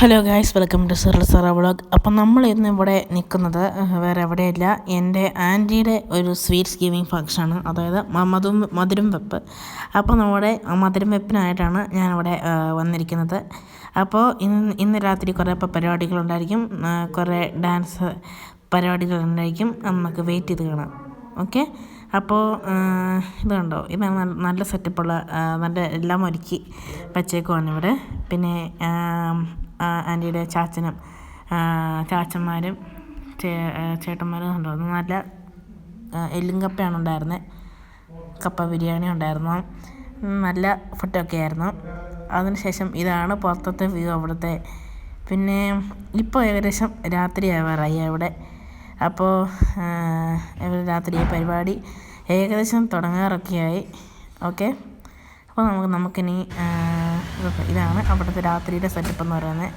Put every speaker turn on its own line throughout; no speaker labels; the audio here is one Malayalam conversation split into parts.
Hello guys, welcome to Sara vlog. അപ്പം നമ്മൾ ഇന്ന് ഇവിടെ നിൽക്കുന്നത് വേറെ എവിടെയല്ല, എൻ്റെ ആൻറ്റിയുടെ ഒരു സ്വീറ്റ്സ് ഗിവിങ് ഫംഗ്ഷനാണ്, അതായത് മധുരം വെപ്പ്. അപ്പോൾ നമ്മുടെ മധുരം വെപ്പിനായിട്ടാണ് ഞാനിവിടെ വന്നിരിക്കുന്നത്. അപ്പോൾ ഇന്ന് രാത്രി കുറേ പരിപാടികളുണ്ടായിരിക്കും, കുറേ ഡാൻസ് പരിപാടികളുണ്ടായിരിക്കും. നമുക്ക് വെയിറ്റ് ചെയ്ത് കാണാം. ഓക്കെ, അപ്പോൾ ഇത് കണ്ടോ, ഇത് നല്ല സെറ്റപ്പുള്ള നല്ല എല്ലാം ഒരുക്കി വച്ചേക്കുവാണ് ഇവിടെ. പിന്നെ ആൻറ്റിയുടെ ചാച്ചന്മാരും ചേട്ടന്മാരും കണ്ടോ, നല്ല എല്ലും കപ്പയാണ് ഉണ്ടായിരുന്നത്, കപ്പ ബിരിയാണി ഉണ്ടായിരുന്നു, നല്ല ഫുഡൊക്കെ ആയിരുന്നു. അതിനുശേഷം ഇതാണ് പുറത്തത്തെ വ്യൂ അവിടുത്തെ. പിന്നെ ഇപ്പോൾ ഏകദേശം രാത്രി ആവാറായി അവിടെ. അപ്പോൾ രാത്രി പരിപാടി ഏകദേശം തുടങ്ങാറൊക്കെയായി. ഓക്കെ, അപ്പോൾ നമുക്കിനി ഇതാണ് അവിടുത്തെ രാത്രിയുടെ സെറ്റപ്പ് എന്ന് പറയുന്നത്.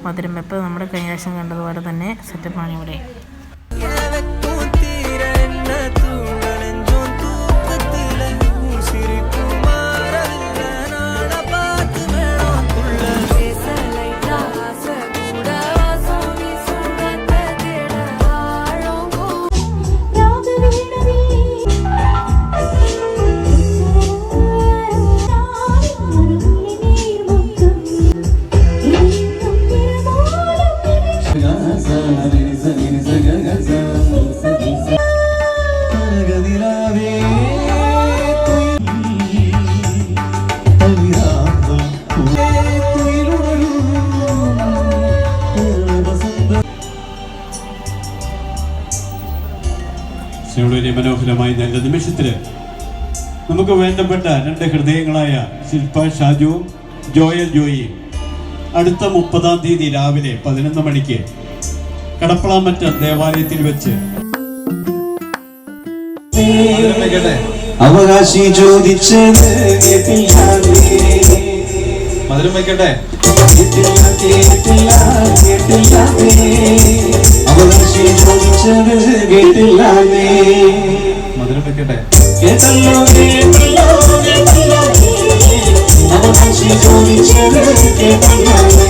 മധുരം വെപ്പ് നമ്മുടെ കഴിഞ്ഞ പ്രാവശ്യം കണ്ടതുപോലെ തന്നെ സെറ്റപ്പാണ് ഇവിടെ.
വളരെ മനോഹരമായ നല്ല നിമിഷത്തില് നമുക്ക് വേണ്ടപ്പെട്ട രണ്ട് ഹൃദയങ്ങളായ ശില്പ ഷാജുവും ജോയൽ ജോയിയും അടുത്ത 30-ാം തീയതി രാവിലെ 11 മണിക്ക് കടപ്പളാമറ്റ ദേവാലയത്തിൽ വെച്ച്
അവകാശി ചോദിച്ചത്
മധുരം വയ്ക്കട്ടെ.
അവകാശി ചോദിച്ചത് കേട്ടില്ലാതെ
മധുരം വയ്ക്കട്ടെ.
കേട്ടല്ലോ കേട്ടല്ലോ കേട്ടല്ലോ അവകാശി ചോദിച്ചത് കേട്ടില്ലാതെ.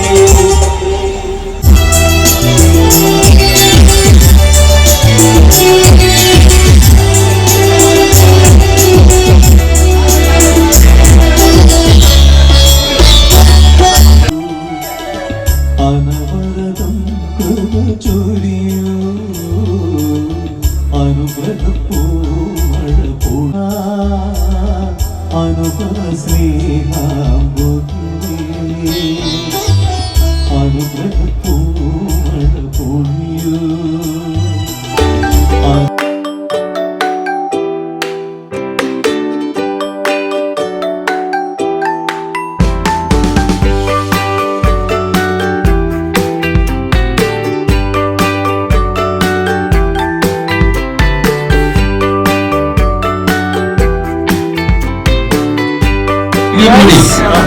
അനവരതം കൃപ ചൊരിയൂ അനുഗ്രഹപ്പൂമഴ പൂടാ അനുഗ്രഹ സ്നേഹാംബുധി അനുഗ്രഹപ്പൂമഴ പൊഴിയൂ.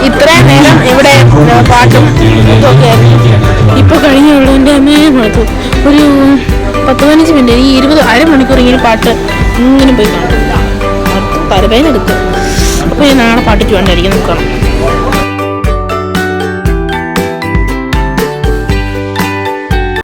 ഇത്രയും നേരം ഇവിടെ പാട്ടും ഇതൊക്കെ ആയിരുന്നു. ഇപ്പോൾ കഴിഞ്ഞുള്ളൂ എൻ്റെ അമ്മയെ മടുത്തു. ഒരു 10-15 മിനിറ്റ്, ഈ 20 അരമണിക്കൂർ ഇങ്ങനെ പാട്ട് ഇങ്ങനെ പോയി കാണും, തലവേദന എടുക്കും. അപ്പോൾ ഞാൻ നാളെ പാട്ടിക്ക് വേണ്ടിയിരിക്കും നോക്കണം.